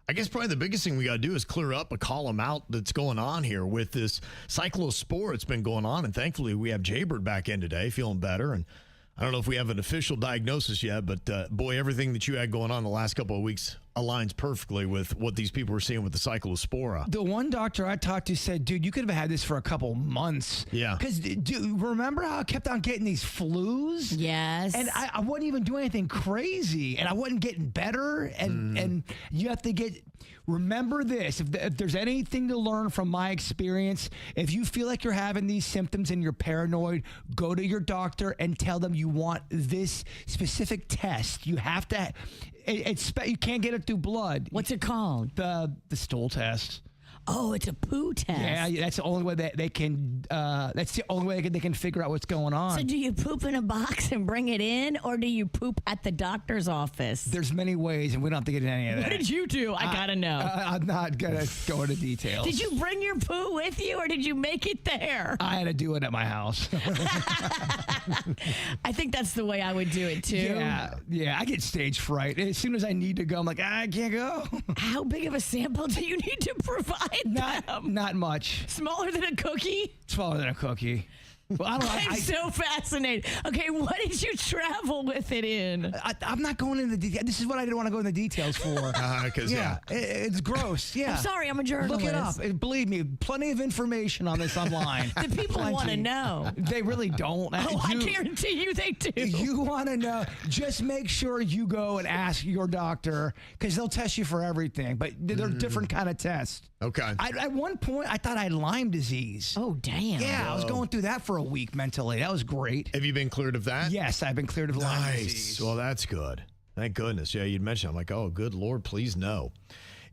I guess probably the biggest thing we got to do is clear up a column out that's going on here with this cyclospora. It's been going on, and thankfully we have Jaybird back in today, feeling better. And I don't know if we have an official diagnosis yet, but boy, everything that you had going on the last couple of weeks aligns perfectly with what these people were seeing with the cyclospora. The one doctor I talked to said, dude, you could have had this for a couple months. Yeah. Because, dude, remember how I kept on getting these flus? Yes. And I wasn't even doing anything crazy, and I wasn't getting better. And you have to remember this. If there's anything to learn from my experience, if you feel like you're having these symptoms and you're paranoid, go to your doctor and tell them you want this specific test. You have to... you can't get it through blood. What's it called? The stool test. Oh, it's a poo test. Yeah, that's the only way that they can. That's the only way they can figure out what's going on. So, do you poop in a box and bring it in, or do you poop at the doctor's office? There's many ways, and we don't have to get into any of that. What did you do? I gotta know. I'm not gonna go into details. Did you bring your poo with you, or did you make it there? I had to do it at my house. I think that's the way I would do it too. Yeah. I get stage fright. As soon as I need to go, I'm like, I can't go. How big of a sample do you need to provide? Not much. Smaller than a cookie? Smaller than a cookie. Well, I'm so fascinated. Okay, what did you travel with it in? I'm not going into the details. This is what I didn't want to go into details for. It's gross. Yeah. I'm sorry, I'm a journalist. Look it up. Believe me, plenty of information on this online. The people want to know. They really don't. I guarantee you they do. You want to know. Just make sure you go and ask your doctor, because they'll test you for everything, but they're different kind of tests. Okay. At one point, I thought I had Lyme disease. Oh, damn. Yeah, I was going through that for a week mentally. That was great. Have you been cleared of that? Yes, I've been cleared of Lyme disease. Well, that's good. Thank goodness. Yeah, you'd mentioned. I'm like, oh, good Lord, please no.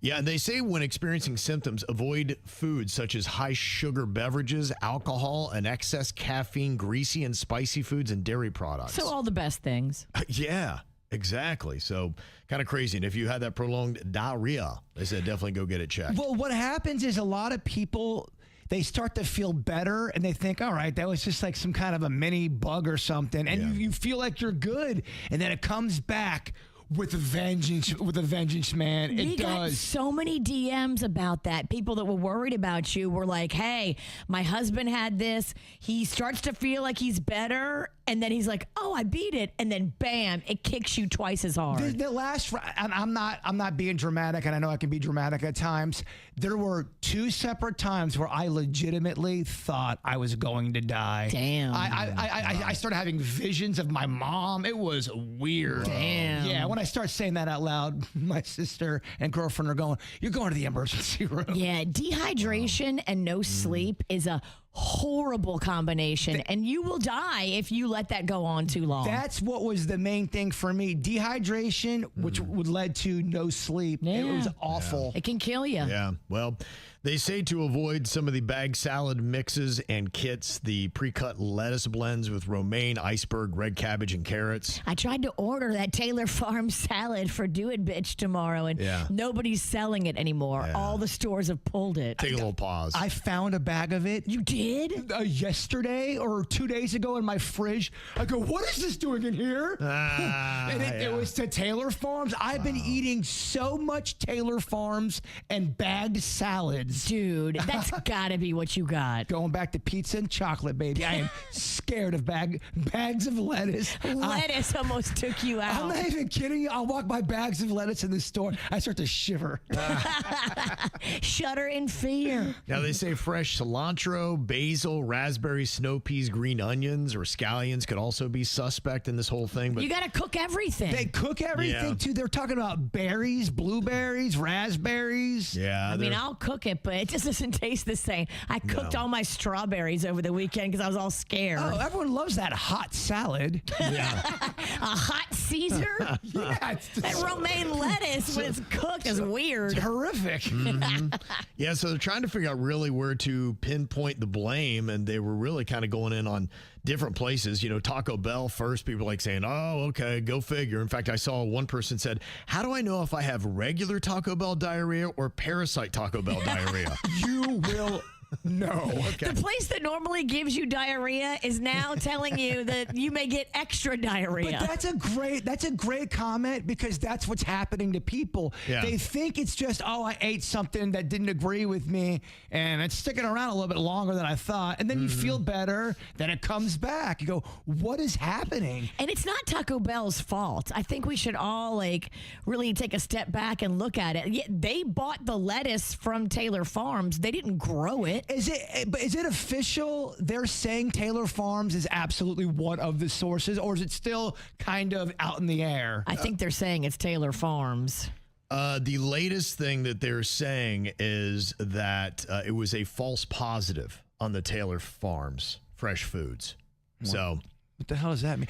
Yeah, and they say when experiencing symptoms, avoid foods such as high sugar beverages, alcohol, and excess caffeine, greasy and spicy foods, and dairy products. So all the best things. Yeah. Exactly. So kind of crazy. And if you had that prolonged diarrhea, they said definitely go get it checked. Well, what happens is a lot of people, they start to feel better and they think, all right, that was just like some kind of a mini bug or something. And you feel like you're good. And then it comes back with a vengeance, man. We got so many DMs about that. People that were worried about you were like, hey, my husband had this. He starts to feel like he's better. And then he's like, oh, I beat it. And then bam, it kicks you twice as hard. The last, I'm not being dramatic, and I know I can be dramatic at times. There were 2 separate times where I legitimately thought I was going to die. Damn. I started having visions of my mom. It was weird. Damn. Yeah, when I start saying that out loud, my sister and girlfriend are going, you're going to the emergency room. Yeah, dehydration and no sleep is a horrible combination, and you will die if you let that go on too long. That's what was the main thing for me. Dehydration, which would lead to no sleep. Yeah. It was awful. It can kill you. Yeah. Well, they say to avoid some of the bag salad mixes and kits, the pre-cut lettuce blends with romaine, iceberg, red cabbage, and carrots. I tried to order that Taylor Farm salad for Do It Bitch tomorrow, and nobody's selling it anymore. Yeah. All the stores have pulled it. Take a little pause. I found a bag of it. You did? Yesterday or 2 days ago in my fridge. I go, what is this doing in here? And it was to Taylor Farms. I've been eating so much Taylor Farms and bagged salads. Dude, that's gotta be what you got. Going back to pizza and chocolate, baby. I am scared of bags of lettuce. Lettuce almost took you out. I'm not even kidding you. I'll walk by bags of lettuce in the store. I start to shiver. Shudder in fear. Now, they say fresh cilantro, basil, raspberries, snow peas, green onions, or scallions could also be suspect in this whole thing. But you got to cook everything. They cook everything, too. They're talking about berries, blueberries, raspberries. Yeah. I mean, I'll cook it, but it just doesn't taste the same. I cooked all my strawberries over the weekend because I was all scared. Oh, everyone loves that hot salad. Yeah. A hot Caesar? Yeah. That romaine lettuce, when it's cooked, is weird. It's horrific. Yeah, so they're trying to figure out really where to pinpoint the blame, and they were really kind of going in on different places. You know, Taco Bell first, people like saying, oh, okay, go figure. In fact, I saw one person said, how do I know if I have regular Taco Bell diarrhea or parasite Taco Bell diarrhea? You will No. Okay. The place that normally gives you diarrhea is now telling you that you may get extra diarrhea. But that's a great comment because that's what's happening to people. Yeah. They think it's just, I ate something that didn't agree with me and it's sticking around a little bit longer than I thought. And then you feel better, then it comes back. You go, what is happening? And it's not Taco Bell's fault. I think we should all really take a step back and look at it. Yeah, they bought the lettuce from Taylor Farms. They didn't grow it. Is it official? They're saying Taylor Farms is absolutely one of the sources, or is it still kind of out in the air? I think they're saying it's Taylor Farms. The latest thing that they're saying is that it was a false positive on the Taylor Farms fresh foods. So What the hell does that mean?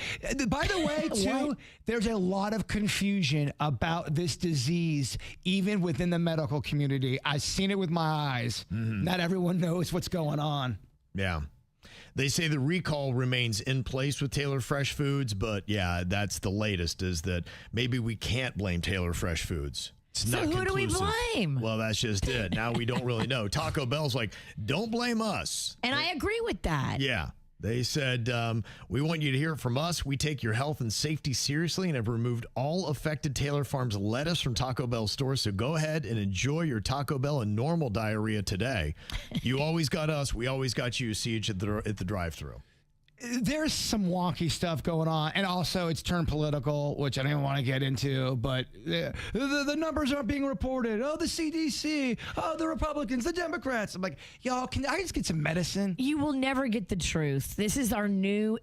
By the way, too, there's a lot of confusion about this disease, even within the medical community. I've seen it with my eyes. Not everyone knows what's going on. yeah. They say the recall remains in place with Taylor Fresh Foods, but yeah, that's the latest, is that maybe we can't blame Taylor Fresh Foods. It's So not who do we conclusive. blame? Well, that's just it. Now we don't really know. Taco Bell's like, don't blame us. And I agree with that. Yeah. They said, we want you to hear it from us. We take your health and safety seriously and have removed all affected Taylor Farms lettuce from Taco Bell stores. So go ahead and enjoy your Taco Bell and normal diarrhea today. You always got us. We always got you. See you at the drive-thru. There's some wonky stuff going on, and also it's turned political, which I don't want to get into, but the numbers aren't being reported. Oh, the CDC. Oh, the Republicans, the Democrats. I'm like, y'all, can I just get some medicine? You will never get the truth. This is our new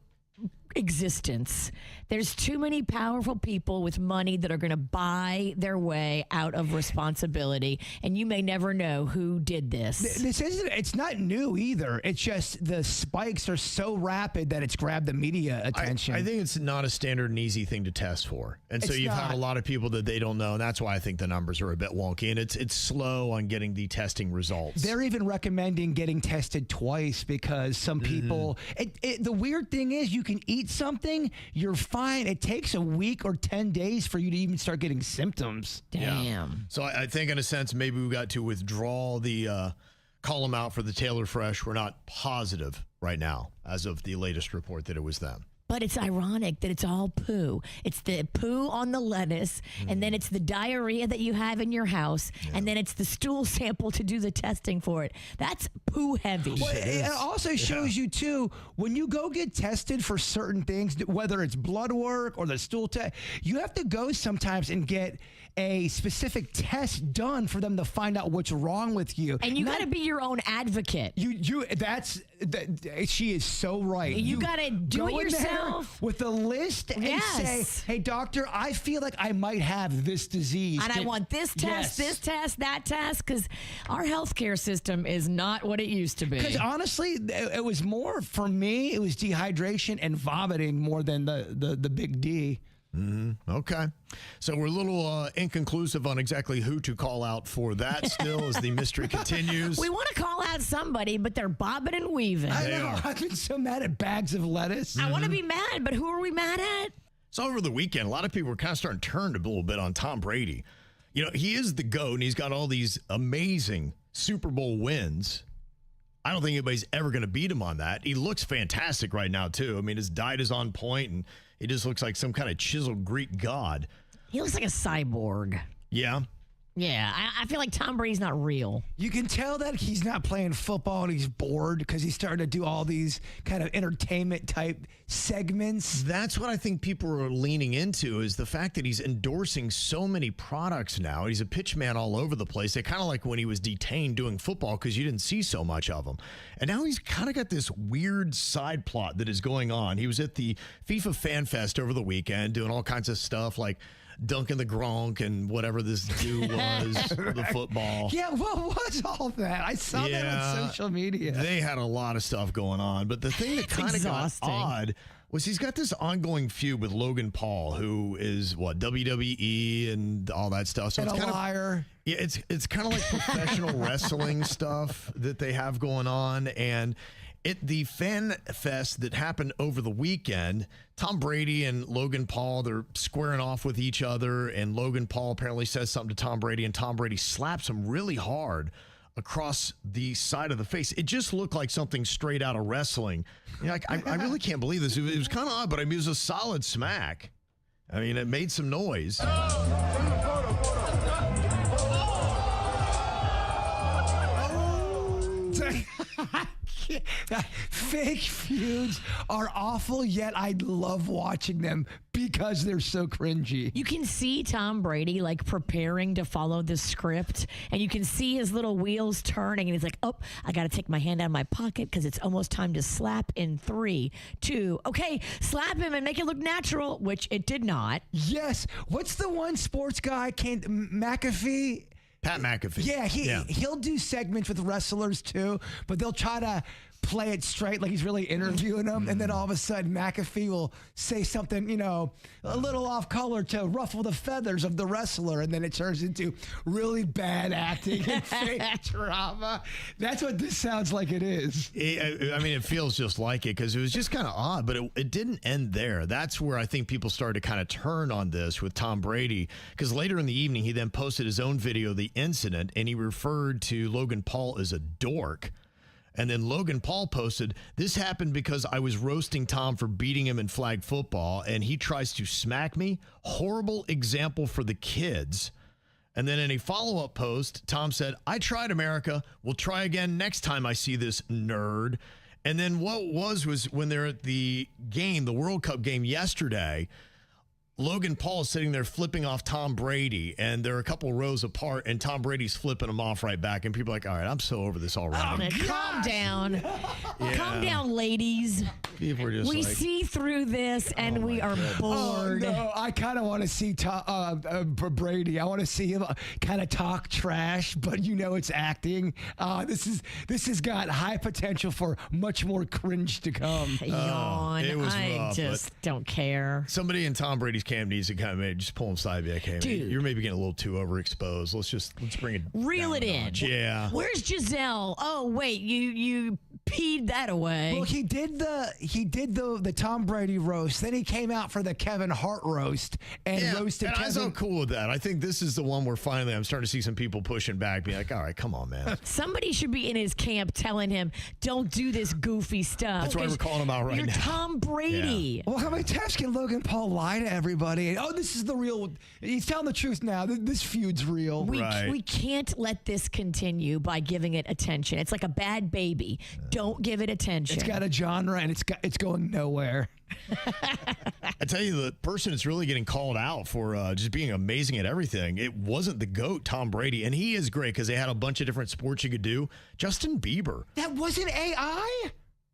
existence. There's too many powerful people with money that are going to buy their way out of responsibility, and you may never know who did this. It's not new either. It's just the spikes are so rapid that it's grabbed the media attention. I think it's not a standard and easy thing to test for. And so you've had a lot of people that they don't know, and that's why I think the numbers are a bit wonky, and it's slow on getting the testing results. They're even recommending getting tested twice because some people, the weird thing is you can eat something, you're fine. It takes a week or 10 days for you to even start getting symptoms. Damn. Yeah. So I think in a sense, maybe we got to withdraw the call them out for the Taylor Fresh. We're not positive right now as of the latest report that it was them. But it's ironic that it's all poo. It's the poo on the lettuce, and then it's the diarrhea that you have in your house, and then it's the stool sample to do the testing for it. That's poo heavy. Well, it also shows you, too, when you go get tested for certain things, whether it's blood work or the stool test, you have to go sometimes and get a specific test done for them to find out what's wrong with you. And you got to be your own advocate. She is so right. You got to do it yourself with a list and say, hey, doctor, I feel like I might have this disease. And I want this test, this test, that test, because our healthcare system is not what it used to be. Because honestly, it was more, for me, it was dehydration and vomiting more than the big D. Okay. So we're a little inconclusive on exactly who to call out for that still as the mystery continues. We want to call out somebody, but they're bobbing and weaving. I know. I've been so mad at bags of lettuce. I want to be mad, but who are we mad at? So over the weekend, a lot of people were kind of starting to turn a little bit on Tom Brady. You know, he is the GOAT, and he's got all these amazing Super Bowl wins. I don't think anybody's ever going to beat him on that. He looks fantastic right now, too. I mean, his diet is on point, and he just looks like some kind of chiseled Greek god. He looks like a cyborg. Yeah. Yeah, I feel like Tom Brady's not real. You can tell that he's not playing football and he's bored because he's starting to do all these kind of entertainment type segments. That's what I think people are leaning into, is the fact that he's endorsing so many products now. He's a pitch man all over the place. They kind of like when he was detained doing football because you didn't see so much of him. And now he's kind of got this weird side plot that is going on. He was at the FIFA Fan Fest over the weekend doing all kinds of stuff like dunking the Gronk and whatever this dude was, the football. Yeah, what was all that? I saw that on social media. They had a lot of stuff going on. But the thing that kind of got odd was he's got this ongoing feud with Logan Paul, who is, WWE and all that stuff. So and it's a liar. Yeah, it's kind of like professional wrestling stuff that they have going on. And at the Fan Fest that happened over the weekend, Tom Brady and Logan Paul, they're squaring off with each other, and Logan Paul apparently says something to Tom Brady, and Tom Brady slaps him really hard across the side of the face. It just looked like something straight out of wrestling. You know, I really can't believe this. It was kind of odd, but I mean, it was a solid smack. I mean, it made some noise. Fake feuds are awful, yet I love watching them because they're so cringy. You can see Tom Brady like preparing to follow the script, and you can see his little wheels turning, and he's like, oh, I got to take my hand out of my pocket because it's almost time to slap in 3, 2. Okay, slap him and make it look natural, which it did not. Yes. What's the one sports guy, McAfee? Pat McAfee. Yeah, he'll do segments with wrestlers too, but they'll try to play it straight like he's really interviewing them, and then all of a sudden McAfee will say something, you know, a little off color to ruffle the feathers of the wrestler, and then it turns into really bad acting and fake drama. That's what this sounds like it is. I mean, it feels just like it because it was just kind of odd, but it didn't end there. That's where I think people started to kind of turn on this with Tom Brady, because later in the evening, he then posted his own video of the incident, and he referred to Logan Paul as a dork. And then Logan Paul posted, this happened because I was roasting Tom for beating him in flag football, and he tries to smack me. Horrible example for the kids. And then in a follow-up post, Tom said, I tried, America. We'll try again next time I see this nerd. And then what was when they're at the game, the World Cup game yesterday, Logan Paul is sitting there flipping off Tom Brady, and they're a couple rows apart, and Tom Brady's flipping him off right back, and people are like, all right, I'm so over this already. Calm down. Yeah. Calm down, ladies. People are just We like, see through this, and we are bored. Oh, no, I kind of want to see Brady. I want to see him kind of talk trash, but you know it's acting. This has got high potential for much more cringe to come. Yawn. it was I rough, just don't care. somebody in Tom Brady's camp needs to kind of just pull him aside and be like, hey, man, Dude. you're maybe getting a little too overexposed. Let's bring it Reel down it a in. notch. Yeah. Where's Giselle? Oh, wait, you peed that away. Well, he did the Tom Brady roast. Then he came out for the Kevin Hart roast and roasted and Kevin. I'm so cool with that. I think this is the one where finally I'm starting to see some people pushing back, being like, all right, come on, man. Somebody should be in his camp telling him, don't do this goofy stuff. That's why we're calling him out right You're now. Tom Brady. Well, how many times can Logan Paul lie to everybody? And, oh, this is the real. He's telling the truth now. This feud's real. We can't let this continue by giving it attention. It's like a bad baby. Don't give it attention. It's got a genre and it's going nowhere. I tell you, the person that's really getting called out for just being amazing at everything, it wasn't the GOAT, Tom Brady. And he is great because they had a bunch of different sports you could do. Justin Bieber. That wasn't AI?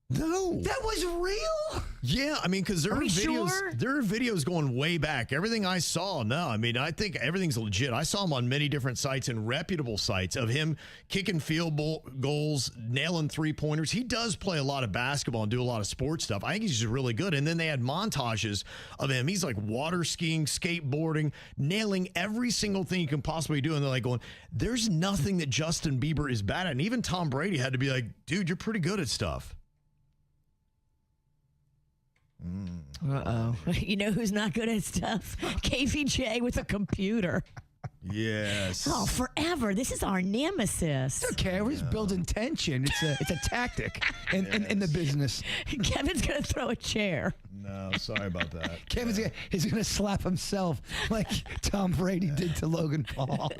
No. That was real? Yeah, I mean, because there are we videos. sure? There are videos going way back. Everything I saw, no. I mean, I think everything's legit. I saw him on many different sites and reputable sites of him kicking field goals, nailing 3-pointers. He does play a lot of basketball and do a lot of sports stuff. I think he's just really good. And then they had montages of him. He's like water skiing, skateboarding, nailing every single thing you can possibly do. And they're like going, there's nothing that Justin Bieber is bad at. And even Tom Brady had to be like, dude, you're pretty good at stuff. Uh-oh. You know who's not good at stuff? KVJ with a computer. Yes. Oh, forever. This is our nemesis. It's okay. We're just building tension. It's a tactic in the business. Kevin's going to throw a chair. No, sorry about that. He's going to slap himself like Tom Brady did to Logan Paul.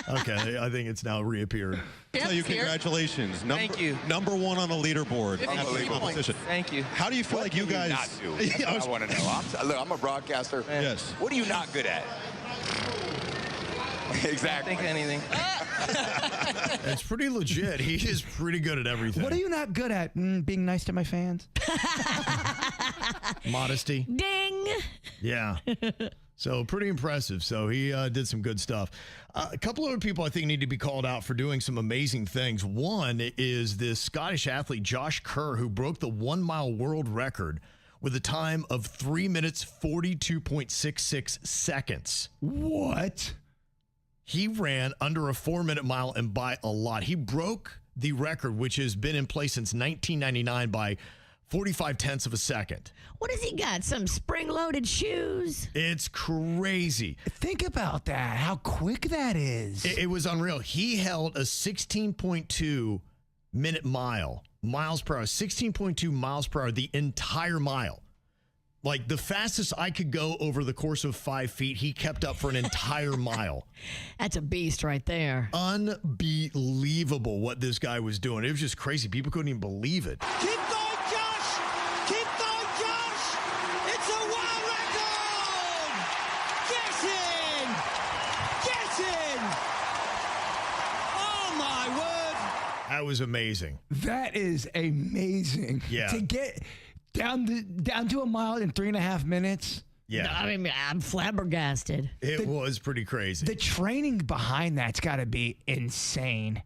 Okay, I think it's now reappeared. Tell you congratulations. Thank you. Number one on the leaderboard after the competition. Thank you. How do you feel like you guys? Not do. That's what I want to know. Look, I'm a broadcaster. Yes. What are you not good at? Exactly. Think anything. It's pretty legit. He is pretty good at everything. What are you not good at? Being nice to my fans? Modesty. Ding. Yeah. So pretty impressive. So he did some good stuff. A couple other people I think need to be called out for doing some amazing things. One is this Scottish athlete, Josh Kerr, who broke the 1-mile world record with a time of 3 minutes, 42.66 seconds. What? He ran under a 4-minute mile and by a lot. He broke the record, which has been in place since 1999 by 45/10 of a second. What has he got? Some spring-loaded shoes? It's crazy. Think about that, how quick that is. It was unreal. He held a 16.2 miles per hour, 16.2 miles per hour, the entire mile. Like the fastest I could go over the course of 5 feet, he kept up for an entire mile. That's a beast right there. Unbelievable what this guy was doing. It was just crazy. People couldn't even believe it. Keep going, Josh! Keep going, Josh! It's a world record! Get in! Get in! Oh, my word! That was amazing. That is amazing. Yeah. To get down to a mile in 3.5 minutes. Yeah. I mean, I'm flabbergasted. It was pretty crazy. The training behind that's got to be insane.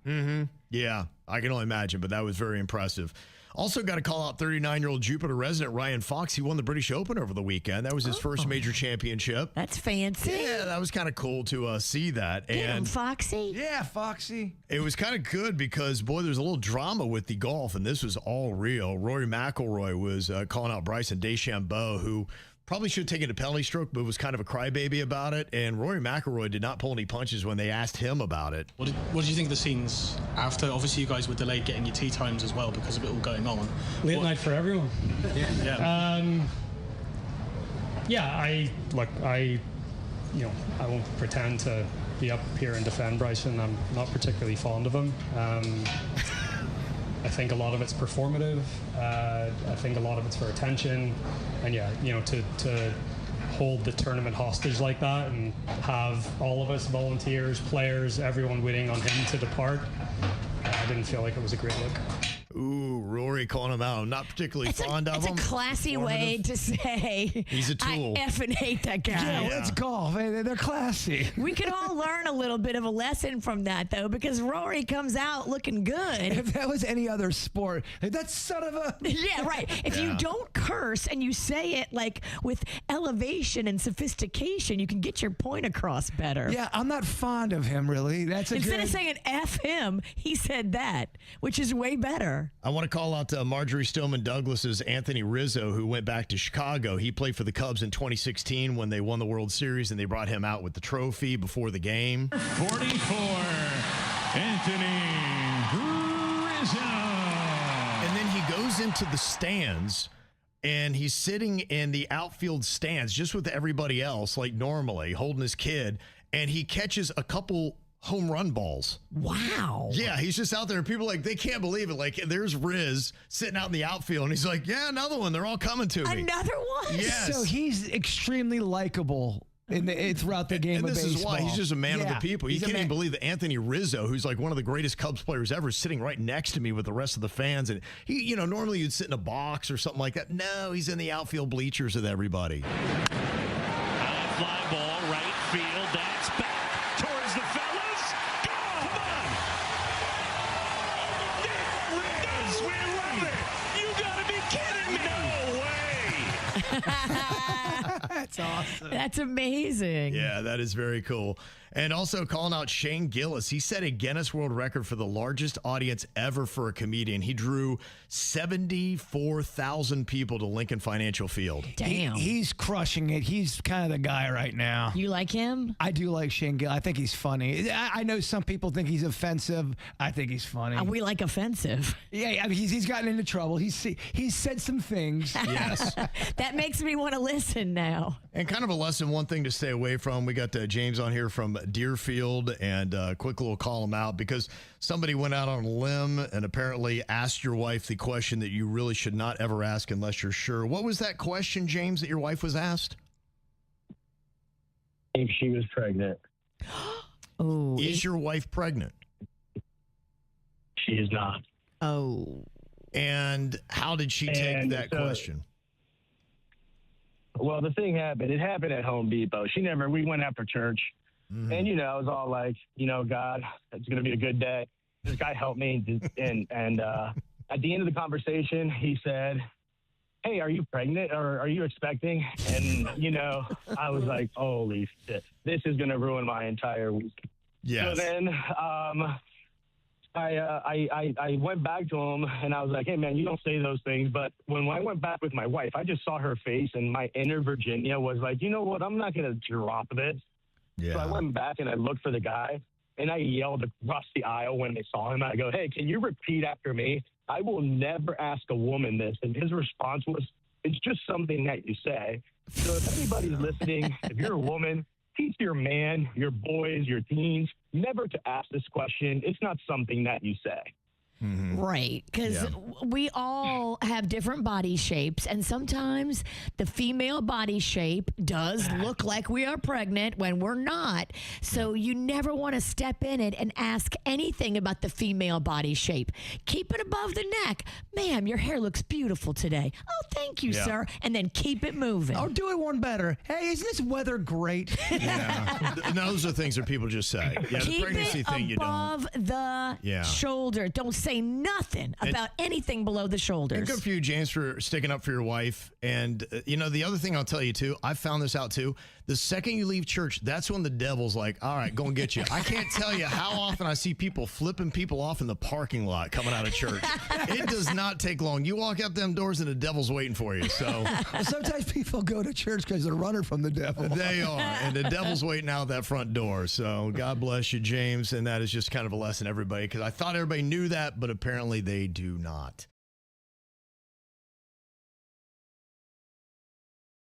Yeah, I can only imagine, but that was very impressive. Also got to call out 39-year-old Jupiter resident Ryan Fox. He won the British Open over the weekend. That was his first major championship. That's fancy. Yeah, that was kind of cool to see that. Get him, And Foxy. Yeah, Foxy. it was kind of good because, boy, there's a little drama with the golf, and this was all real. Rory McIlroy was calling out Bryson DeChambeau, who probably should have taken a penalty stroke, but was kind of a crybaby about it. And Rory McIlroy did not pull any punches when they asked him about it. What did you think of the scenes after? Obviously, you guys were delayed getting your tee times as well because of it all going on. Late night for everyone. Yeah. I won't pretend to be up here and defend Bryson. I'm not particularly fond of him. I think a lot of it's performative. I think a lot of it's for attention. And to hold the tournament hostage like that and have all of us, volunteers, players, everyone waiting on him to depart, I didn't feel like it was a great look. Ooh, Rory calling him out. I'm not particularly fond of him. It's a classy way to say He's a tool. I effing hate that guy. Yeah, let's golf. Hey, they're classy. We could all learn a little bit of a lesson from that, though, because Rory comes out looking good. If that was any other sport, that son of a... Yeah, right. If you don't curse and you say it like with elevation and sophistication, you can get your point across better. Yeah, I'm not fond of him, really. That's Instead of saying F him, he said that, which is way better. I want to call out Marjorie Stoneman Douglas's Anthony Rizzo, who went back to Chicago. He played for the Cubs in 2016 when they won the World Series, and they brought him out with the trophy before the game. 44, Anthony Rizzo. And then he goes into the stands, and he's sitting in the outfield stands just with everybody else, like normally, holding his kid, and he catches a couple home run balls. Wow. Yeah, he's just out there, and people they can't believe it. Like, there's Riz sitting out in the outfield, and he's like, yeah, another one. They're all coming to me. Another one? Yes. So he's extremely likable throughout the game and of this baseball. is why he's just a man of the people. You He's a can't even man. believe that Anthony Rizzo, who's like one of the greatest Cubs players ever, is sitting right next to me with the rest of the fans. And he, normally you'd sit in a box or something like that. No, he's in the outfield bleachers with everybody. High fly ball, right field. That's back towards the fellas. Come on! There it is. We love it. You gotta be kidding me! No way! That's awesome. That's amazing. Yeah, that is very cool. And also calling out Shane Gillis. He set a Guinness World Record for the largest audience ever for a comedian. He drew 74,000 people to Lincoln Financial Field. Damn. He's crushing it. He's kind of the guy right now. You like him? I do like Shane Gill. I think he's funny. I know some people think he's offensive. I think he's funny. We like offensive. Yeah, I mean, he's gotten into trouble. He's said some things. Yes. That makes me want to listen now. And kind of a lesson, one thing to stay away from. We got James on here from Deerfield, and quick little call him out because somebody went out on a limb and apparently asked your wife the question that you really should not ever ask unless you're sure. What was that question, James, that your wife was asked? If she was pregnant. Oh. Is your wife pregnant? She is not. Oh. And how did she take that question? Well, the thing happened. It happened at Home Depot. We went after church. Mm-hmm. And, I was all like, God, it's going to be a good day. This guy helped me. And at the end of the conversation, he said, hey, are you pregnant or are you expecting? And, I was like, holy shit, this is going to ruin my entire week. Yes. So then I went back to him and I was like, hey, man, you don't say those things. But when I went back with my wife, I just saw her face and my inner Virginia was like, you know what? I'm not going to drop this. Yeah. So I went back and I looked for the guy and I yelled across the aisle when they saw him. I go, hey, can you repeat after me? I will never ask a woman this. And his response was, it's just something that you say. So if anybody's listening, if you're a woman, teach your man, your boys, your teens, never to ask this question. It's not something that you say. Mm-hmm. Right, because we all have different body shapes, and sometimes the female body shape does look like we are pregnant when we're not. So you never want to step in it and ask anything about the female body shape. Keep it above the neck. Ma'am, your hair looks beautiful today. Oh, thank you, sir. And then keep it moving. Or do it one better. Hey, isn't this weather great? Yeah. Those are things that people just say. Yeah, Keep the pregnancy it thing above the shoulder. Don't say nothing about anything below the shoulders. And good for you, James, for sticking up for your wife. And, the other thing I'll tell you, too, I found this out, too. The second you leave church, that's when the devil's like, all right, go and get you. I can't tell you how often I see people flipping people off in the parking lot coming out of church. It does not take long. You walk out them doors and the devil's waiting for you. So Well, sometimes people go to church because they're running from the devil. They are. And the devil's waiting out that front door. So God bless you, James. And that is just kind of a lesson, everybody, because I thought everybody knew that, but apparently they do not.